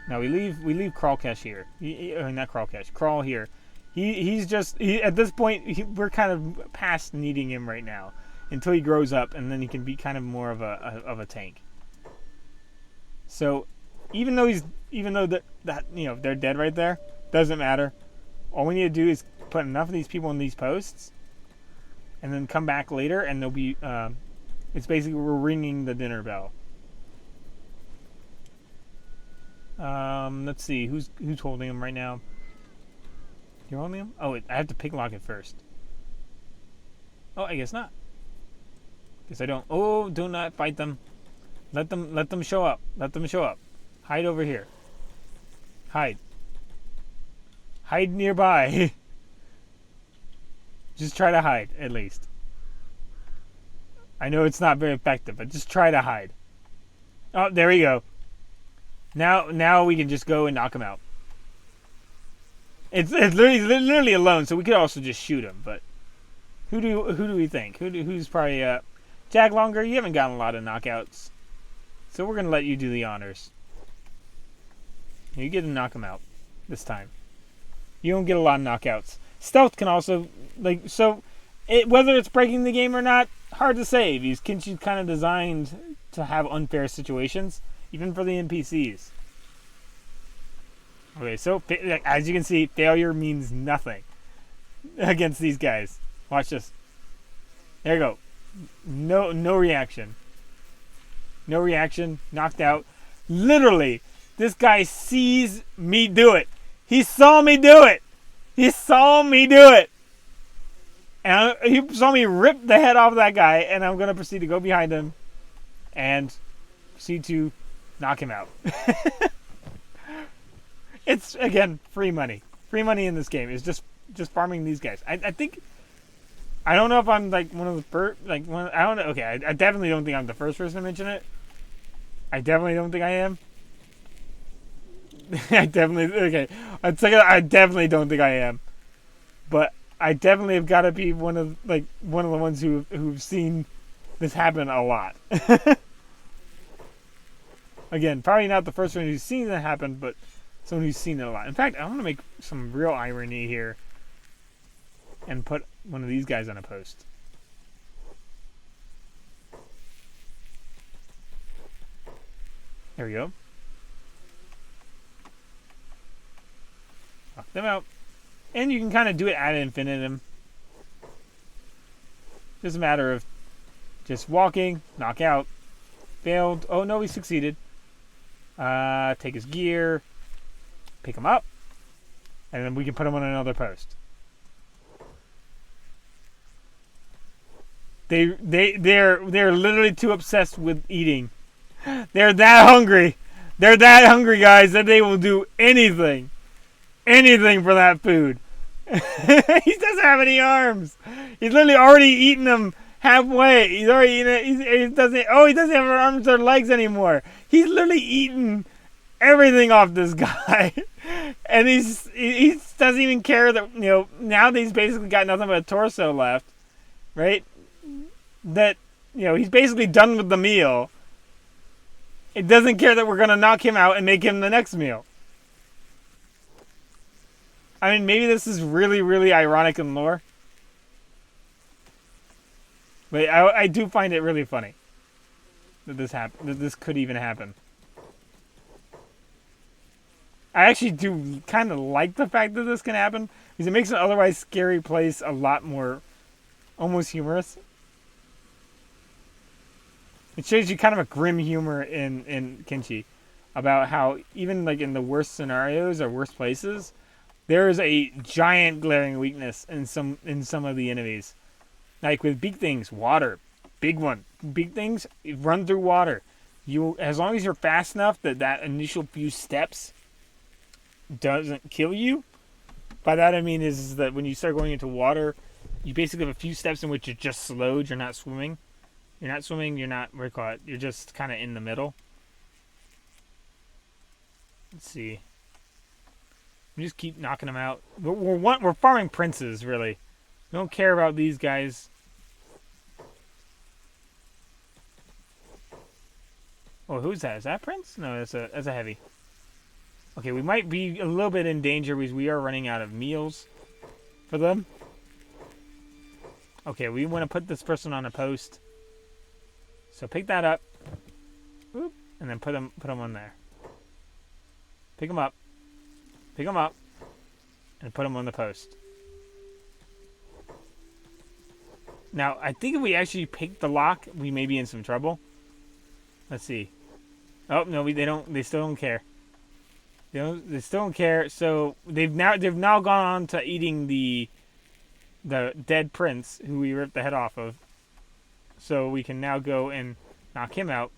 Now we leave Crawlcash here. Not Crawlcash, Crawl here. He's at this point we're kind of past needing him right now until he grows up, and then he can be kind of more of a tank. So even though they're dead right there, doesn't matter. All we need to do is put enough of these people in these posts, and then come back later, and they'll be. It's basically we're ringing the dinner bell. Let's see who's holding him right now. You're holding him? Oh, I have to picklock it first. Oh, I guess not. Guess I don't. Oh, do not fight them. Let them show up. Let them show up. Hide over here. Hide. Hide nearby. Just try to hide, at least. I know it's not very effective, but just try to hide. Oh, there we go. Now we can just go and knock him out. It's literally alone, so we could also just shoot him, but Who do we think? Who's probably Jag Longer? You haven't gotten a lot of knockouts, so we're gonna let you do the honors. You get to knock him out this time. You don't get a lot of knockouts. Stealth can also whether it's breaking the game or not, hard to say. These Kenshi's kind of designed to have unfair situations, even for the NPCs. Okay, so as you can see, failure means nothing against these guys. Watch this. There you go. No reaction. No reaction. Knocked out. Literally, this guy sees me do it. He saw me do it. He saw me do it. And he saw me rip the head off that guy, and I'm going to proceed to go behind him and proceed to knock him out. It's, again, free money. Free money in this game is just farming these guys. I think... I don't know if I'm, like, one of the first... Like, I don't know. Okay, I definitely don't think I'm the first person to mention it. I definitely don't think I am. I definitely don't think I am. But I definitely have got to be one of the ones who've seen this happen a lot. Again, probably not the first one who's seen it happen, but someone who's seen it a lot. In fact, I want to make some real irony here and put one of these guys on a post. There we go. Knock them out. And you can kind of do it ad infinitum. Just a matter of just walking, knock out, failed. Oh no, we succeeded. Take his gear, pick him up, and then we can put him on another post. They're literally too obsessed with eating. They're that hungry. They're that hungry, guys, that they will do anything. Anything for that food. He doesn't have any arms. He's literally already eaten them halfway. He's already eaten it. He doesn't have arms or legs anymore. He's literally eaten everything off this guy. And he doesn't even care that, now that he's basically got nothing but a torso left. Right? That, he's basically done with the meal. It doesn't care that we're going to knock him out and make him the next meal. I mean, maybe this is really, really ironic in lore. But I do find it really funny that this could even happen. I actually do kind of like the fact that this can happen, because it makes an otherwise scary place a lot more almost humorous. It shows you kind of a grim humor in Kenshi about how even like in the worst scenarios or worst places, there is a giant glaring weakness in some of the enemies. Like with big things, water, big one. Big things run through water. As long as you're fast enough that initial few steps doesn't kill you. By that I mean is that when you start going into water, you basically have a few steps in which you're just slowed. You're not swimming. You're not swimming. You're not. What do you call it? You're just kind of in the middle. Let's see. We just keep knocking them out. We're farming princes, really. We don't care about these guys. Oh, who's that? Is that Prince? No, that's a heavy. Okay, we might be a little bit in danger because we are running out of meals for them. Okay, we want to put this person on a post. So pick that up. Oop, and then put them on there. Pick them up. Pick them up. And put them on the post. Now, I think if we actually pick the lock, we may be in some trouble. Let's see. Oh no, they still don't care. They still don't care. So they've now gone on to eating the dead prince who we ripped the head off of. So we can now go and knock him out.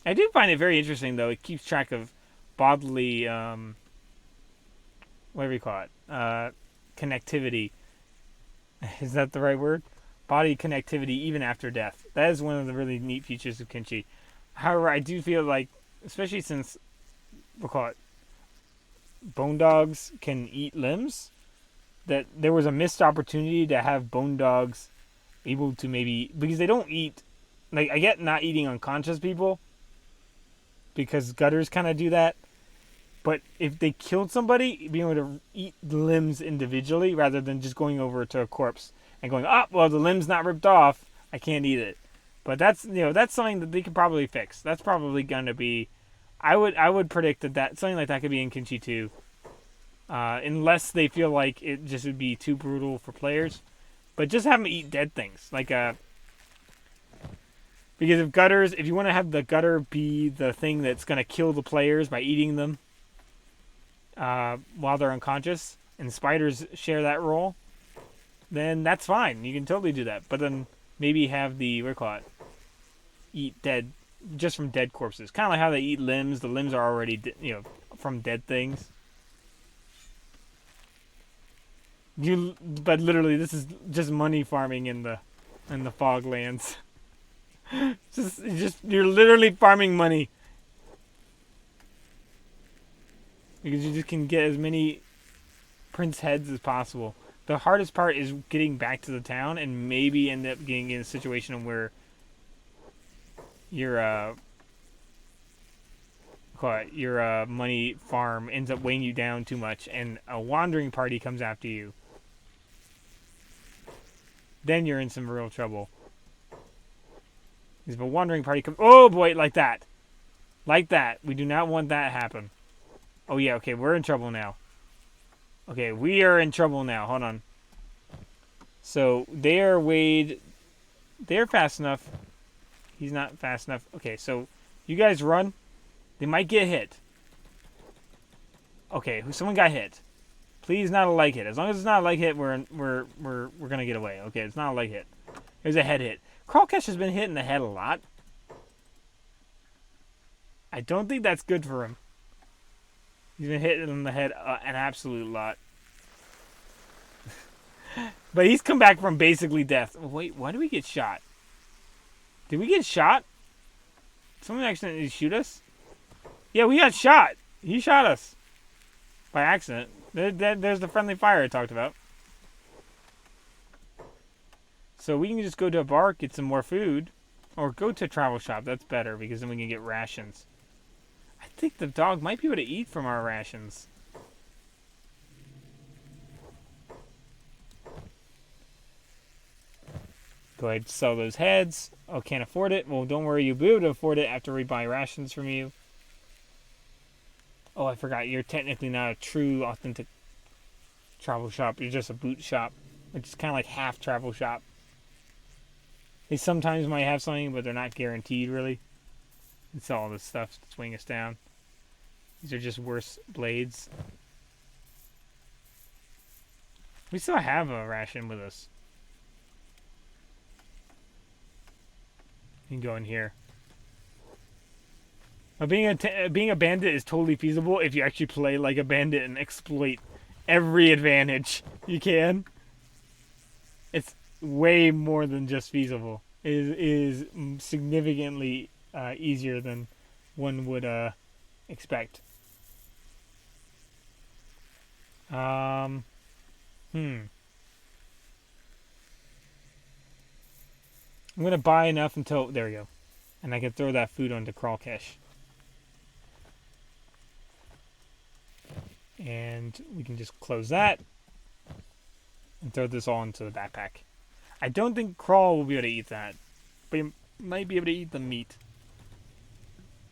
I do find it very interesting though. It keeps track of bodily whatever you call it, connectivity. Is that the right word? Body connectivity even after death. That is one of the really neat features of Kenshi. However, I do feel like, especially since, we'll call it, bone dogs can eat limbs, that there was a missed opportunity to have bone dogs able to maybe, because they don't eat, like, I get not eating unconscious people because gutters kind of do that, but if they killed somebody, being able to eat the limbs individually rather than just going over to a corpse and going, oh, well, the limb's not ripped off, I can't eat it. But that's, that's something that they could probably fix. That's probably going to be, I would predict that something like that could be in Kenshi 2. Unless they feel like it just would be too brutal for players. But just have them eat dead things. Like, because if you want to have the gutter be the thing that's going to kill the players by eating them while they're unconscious, and spiders share that role, then that's fine. You can totally do that. But then maybe have eat dead, just from dead corpses. Kind of like how they eat limbs. The limbs are already, from dead things. But literally, this is just money farming in the Foglands. just you're literally farming money because you just can get as many prince heads as possible. The hardest part is getting back to the town and maybe end up getting in a situation where your money farm ends up weighing you down too much, and a wandering party comes after you. Then you're in some real trouble. If a wandering party comes... Oh, boy, like that. Like that. We do not want that to happen. Oh, yeah, okay, we're in trouble now. Okay, we are in trouble now. Hold on. So, they are weighed... They're fast enough. He's not fast enough. Okay, so, you guys run. They might get hit. Okay, someone got hit. Please, not a leg hit. As long as it's not a leg hit, we're gonna get away. Okay, it's not a leg hit. There's a head hit. Crawlcash has been hit in the head a lot. I don't think that's good for him. He's been hit in the head an absolute lot. But he's come back from basically death. Oh, wait, why did we get shot? Did we get shot? Someone accidentally shoot us? Yeah, we got shot. He shot us. By accident. There's the friendly fire I talked about. So we can just go to a bar, get some more food. Or go to a travel shop. That's better because then we can get rations. I think the dog might be able to eat from our rations. Go ahead and sell those heads. Oh, can't afford it. Well, don't worry. You'll be able to afford it after we buy rations from you. Oh, I forgot. You're technically not a true, authentic travel shop. You're just a boot shop. Which is kind of like half travel shop. They sometimes might have something, but they're not guaranteed, really. It's all this stuff to swing us down. These are just worse blades. We still have a ration with us. You can go in here. Being a bandit is totally feasible if you actually play like a bandit and exploit every advantage you can. It's way more than just feasible. It is significantly easier than one would expect. I'm gonna buy enough until there we go, and I can throw that food onto Crawlcash. And we can just close that and throw this all into the backpack. I don't think Crawl will be able to eat that, but he might be able to eat the meat.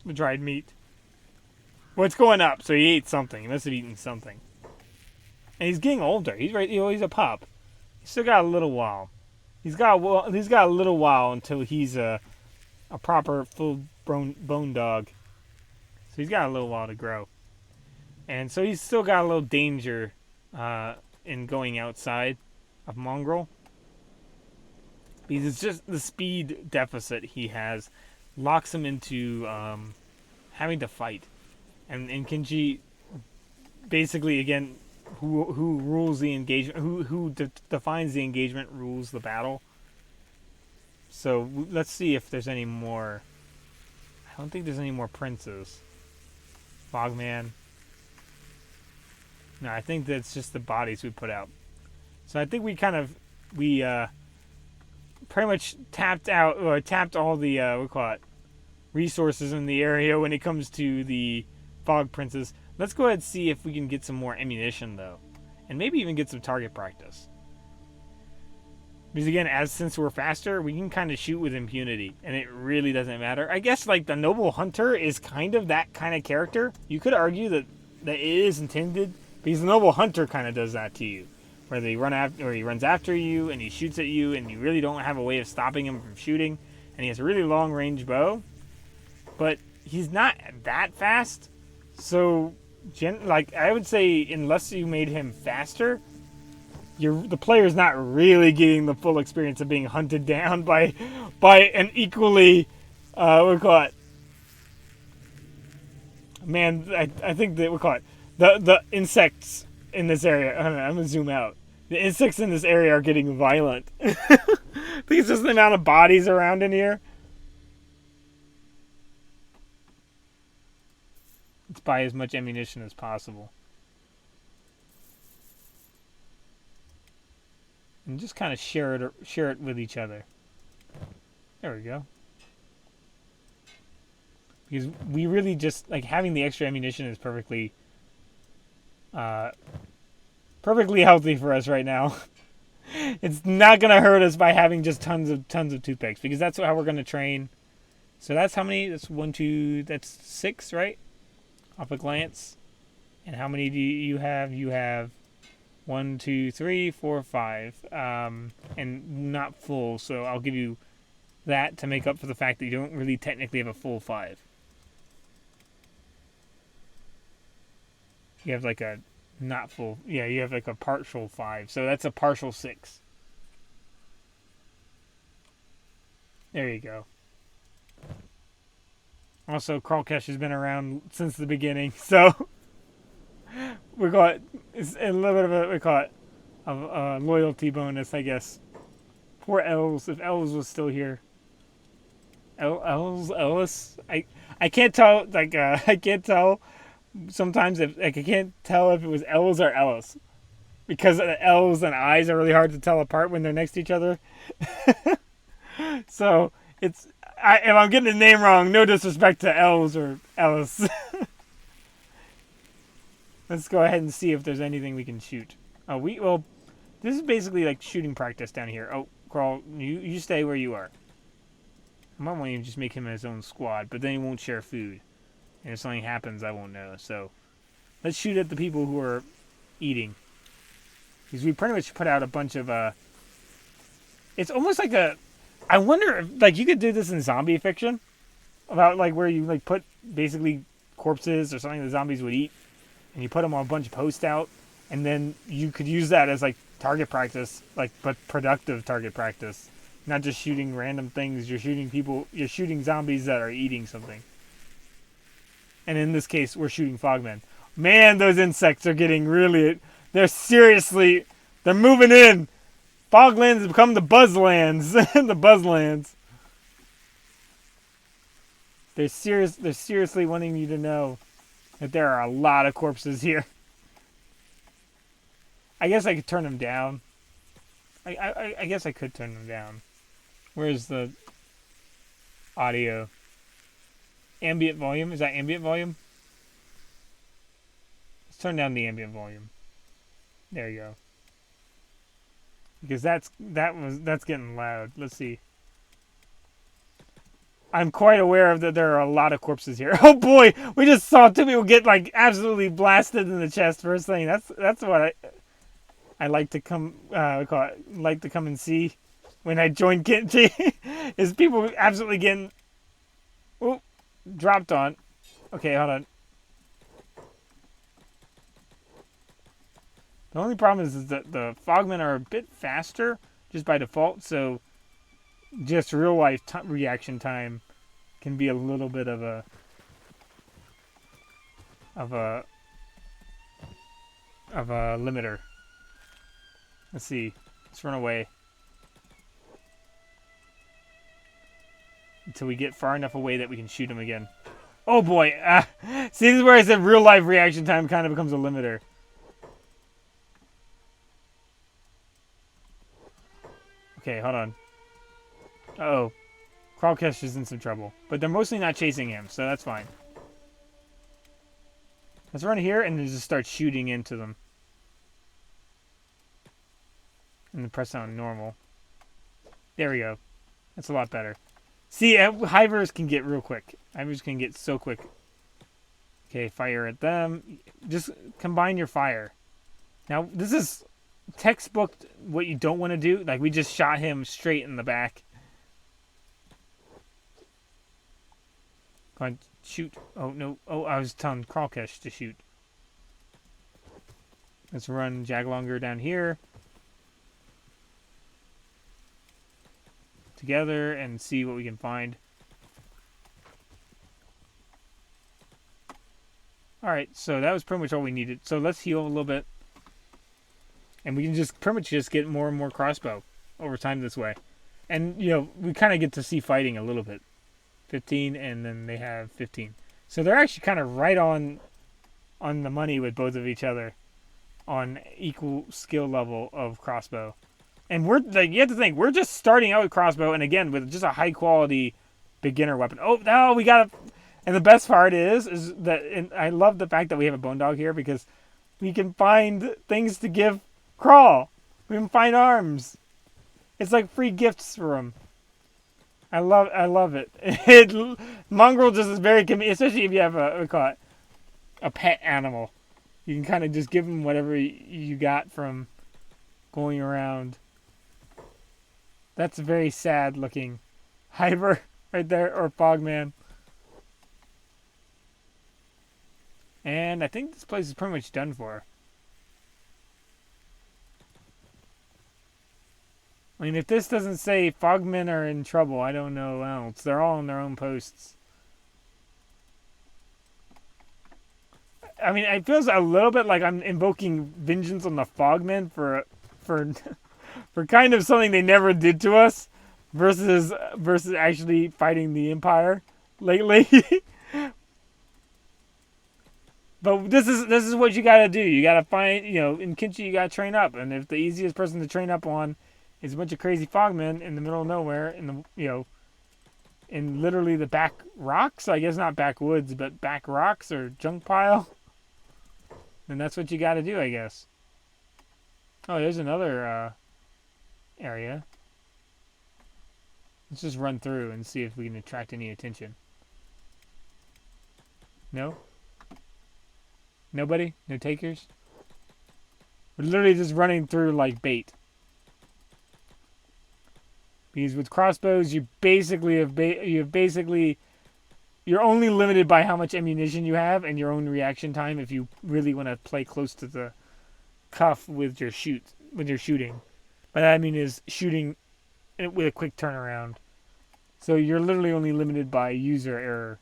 The dried meat. Well, it's going up, so he ate something. He must have eaten something. And he's getting older. He's right. He's a pup. He's still got a little while. He's got a little while until he's a proper full bone dog. So he's got a little while to grow. And so he's still got a little danger in going outside of Mongrel. Because it's just the speed deficit he has locks him into having to fight. And Kenshi basically, again, who rules the engagement, who defines the engagement rules the battle. So let's see if there's any more. I don't think there's any more princes. Fogman. No, I think that's just the bodies we put out. So I think we pretty much tapped out or tapped all the what we call it resources in the area when it comes to the Fog Princes. Let's go ahead and see if we can get some more ammunition though, and maybe even get some target practice. Because again, since we're faster, we can kind of shoot with impunity, and it really doesn't matter. I guess like the Noble Hunter is kind of that kind of character. You could argue that it is intended, because the Noble Hunter kind of does that to you, where he runs after you and he shoots at you, and you really don't have a way of stopping him from shooting. And he has a really long range bow, but he's not that fast. So, like I would say, unless you made him faster, the player's not really getting the full experience of being hunted down by an equally what we call it. Man, I think that we call it the insects in this area. I'm gonna zoom out. The insects in this area are getting violent. Because just the amount of bodies around in here. Let's buy as much ammunition as possible. And just kind of share it with each other. There we go. Because we really just like having the extra ammunition is perfectly healthy for us right now. It's not gonna hurt us by having just tons of toothpicks, because that's how we're gonna train. So that's how many? That's 1, 2. That's 6, right? Off a glance. And how many do you have? You have 1, 2, 3, 4, 5, and not full. So I'll give you that to make up for the fact that you don't really technically have a full 5. You have like a not full. Yeah, you have like a partial 5. So that's a partial 6. There you go. Also, Crawlcash has been around since the beginning, so we call it. It's a little bit of a loyalty bonus, I guess. Poor Ellis. If Ellis was still here, Ellis. I can't tell. Like I can't tell. Sometimes I can't tell if it was Ellis or Ellis, because the L's and I's are really hard to tell apart when they're next to each other. So if I'm getting the name wrong, no disrespect to L's or Ellis. Let's go ahead and see if there's anything we can shoot. Well, this is basically like shooting practice down here. Oh, Crawl, you stay where you are. I might want to just make him his own squad, but then he won't share food. And if something happens, I won't know. So let's shoot at the people who are eating. Because we pretty much put out a bunch of it's almost like I wonder if like you could do this in zombie fiction, about like where you like put basically corpses or something the zombies would eat, and you put them on a bunch of posts out, and then you could use that as like target practice, like but productive target practice, not just shooting random things. You're shooting zombies that are eating something. And in this case, we're shooting fogmen. Man, those insects are getting really. They're moving in. Foglands have become the Buzzlands. The Buzzlands. They're seriously wanting you to know that there are a lot of corpses here. I guess I could turn them down. I guess I could turn them down. Where's the audio? Ambient volume? Is that ambient volume? Let's turn down the ambient volume. There you go. Because that's getting loud. Let's see. I'm quite aware of that there are a lot of corpses here. Oh boy, we just saw 2 people get like absolutely blasted in the chest first thing. That's what I like to come like to come and see when I join Kenshi is people absolutely getting dropped on. Okay, hold on. The only problem is that the Fogmen are a bit faster just by default, so just real life reaction time can be a little bit of a limiter. Let's see. Let's run away until we get far enough away that we can shoot him again. Oh boy! See, this is where I said real life reaction time kind of becomes a limiter. Okay, hold on. Uh-oh. Kralkesh is in some trouble. But they're mostly not chasing him, so that's fine. Let's run here and then just start shooting into them. And then press on normal. There we go. That's a lot better. See, hivers can get real quick. Hivers can get so quick. Okay, fire at them. Just combine your fire. Now, this is textbook what you don't want to do. Like, we just shot him straight in the back. Go on, shoot. Oh, no. Oh, I was telling Kralkesh to shoot. Let's run Jaglonger down here. Together and see what we can find. Alright, so that was pretty much all we needed. So let's heal a little bit. And we can just pretty much just get more and more crossbow over time this way. And, you know, we kind of get to see fighting a little bit. 15, and then they have 15. So they're actually kind of right on the money with both of each other on equal skill level of crossbow. And we're like, you have to think, we're just starting out with crossbow, and again, with just a high quality beginner weapon. Oh, no, we got to... And the best part is that, and I love the fact that we have a bone dog here, because we can find things to give Crawl. We can find arms. It's like free gifts for him. I love it. Mongrel just is very convenient, especially if you have a pet animal. You can kind of just give him whatever you got from going around. That's a very sad looking Hiver right there, or Fogman. And I think this place is pretty much done for. I mean, if this doesn't say Fogmen are in trouble, I don't know else. They're all on their own posts. I mean, it feels a little bit like I'm invoking vengeance on the Fogmen for for kind of something they never did to us, versus actually fighting the Empire lately. But this is what you gotta do. You gotta find, you know, in Kenshi you gotta train up, and if the easiest person to train up on is a bunch of crazy fogmen in the middle of nowhere, in the, you know, in literally the back rocks, I guess not backwoods, but back rocks or junk pile, then that's what you gotta do, I guess. Oh, there's another area. Let's just run through and see if we can attract any attention. No? Nobody? No takers? We're literally just running through like bait. Because with crossbows, you basically you're only limited by how much ammunition you have and your own reaction time if you really want to play close to the cuff with your shooting. But that I mean is shooting with a quick turnaround. So you're literally only limited by user error.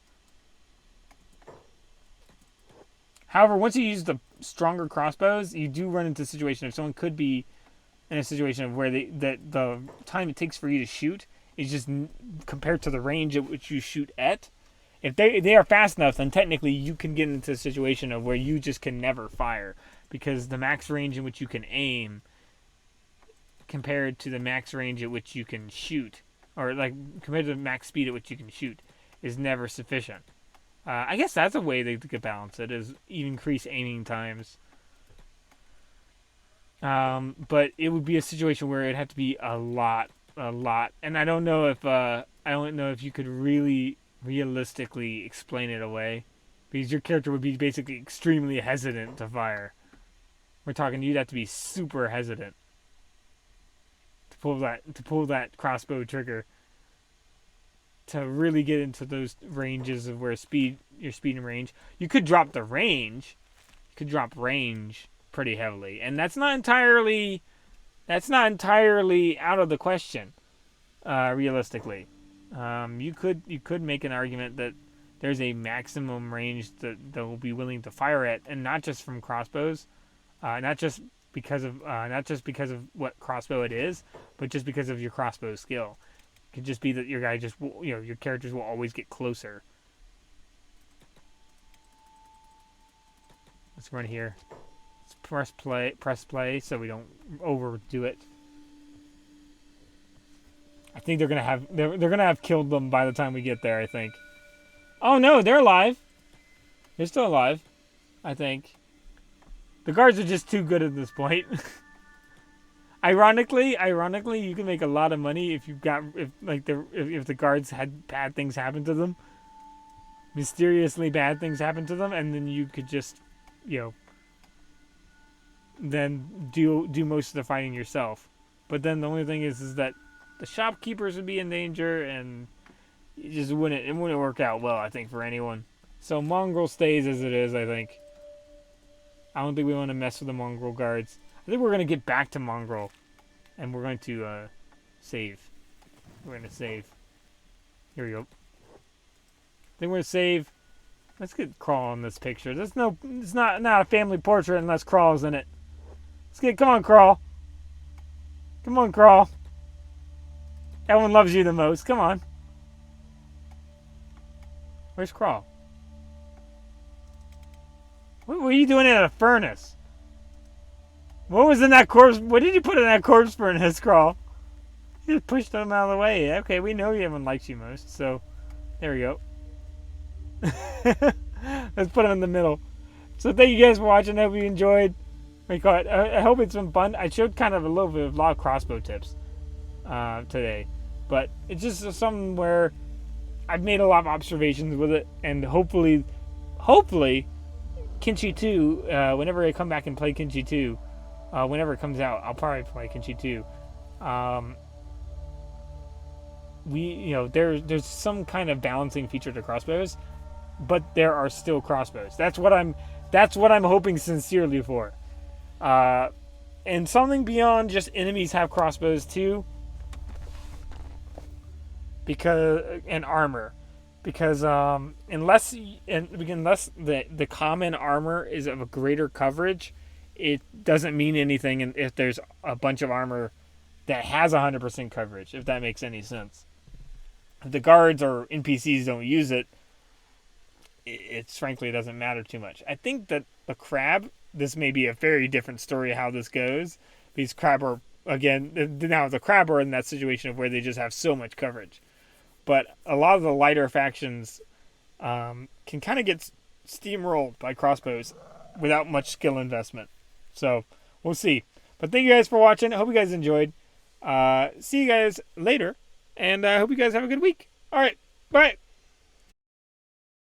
However, once you use the stronger crossbows, you do run into a situation if someone could be in a situation of where the time it takes for you to shoot is just compared to the range at which you shoot at. If they are fast enough, then technically you can get into a situation of where you just can never fire, because the max range in which you can aim compared to the max range at which you can shoot, or like compared to the max speed at which you can shoot, is never sufficient. I guess that's a way they could balance it, is increase aiming times. But it would be a situation where it'd have to be a lot, and I don't know if you could really realistically explain it away, because your character would be basically extremely hesitant to fire. We're talking you'd have to be super hesitant to pull that crossbow trigger to really get into those ranges of where your speed and range. You could drop the range. You could drop range pretty heavily, and that's not entirely out of the question. Realistically, you could make an argument that there's a maximum range that they'll be willing to fire at, and not just from crossbows, not just because of what crossbow it is, but just because of your crossbow skill. It could just be that your guy just, you know, your characters will always get closer. Let's run here. Let's press play so we don't overdo it. I think they're gonna have killed them by the time we get there. I think. Oh no, they're alive. They're still alive. I think. The guards are just too good at this point. Ironically, you can make a lot of money if the guards had bad things happen to them, mysteriously bad things happen to them, and then you could just, you know, then do most of the fighting yourself. But then the only thing is that the shopkeepers would be in danger, and it wouldn't work out well. I think for anyone. So mongrel stays as it is. I think. I don't think we want to mess with the mongrel guards. I think we're going to get back to mongrel. And we're going to save. We're going to save. Here we go. I think we're going to save. Let's get Crawl in this picture. It's not a family portrait unless Crawl's in it. Come on, Crawl. Come on, Crawl. Everyone loves you the most. Come on. Where's Crawl? What were you doing in a furnace? What was in that corpse? What did you put in that corpse furnace, Crawl? You just pushed them out of the way. Okay, we know everyone likes you most, so there we go. Let's put them in the middle. So thank you guys for watching. I hope you enjoyed. I hope it's been fun. I showed kind of a lot of crossbow tips today, but it's just something where I've made a lot of observations with it, and hopefully, Kenshi 2, whenever I come back and play Kenshi 2, whenever it comes out, I'll probably play Kenshi 2. There's some kind of balancing feature to crossbows, but there are still crossbows. That's what I'm hoping sincerely for. And something beyond just enemies have crossbows too. And armor. Because unless the common armor is of a greater coverage, it doesn't mean anything if there's a bunch of armor that has 100% coverage, if that makes any sense. If the guards or NPCs don't use it, it frankly doesn't matter too much. I think that the crab, this may be a very different story how this goes. These crab are, again, now the crab are in that situation of where they just have so much coverage. But a lot of the lighter factions can kind of get steamrolled by crossbows without much skill investment. So, we'll see. But thank you guys for watching. I hope you guys enjoyed. See you guys later. And I hope you guys have a good week. All right. Bye.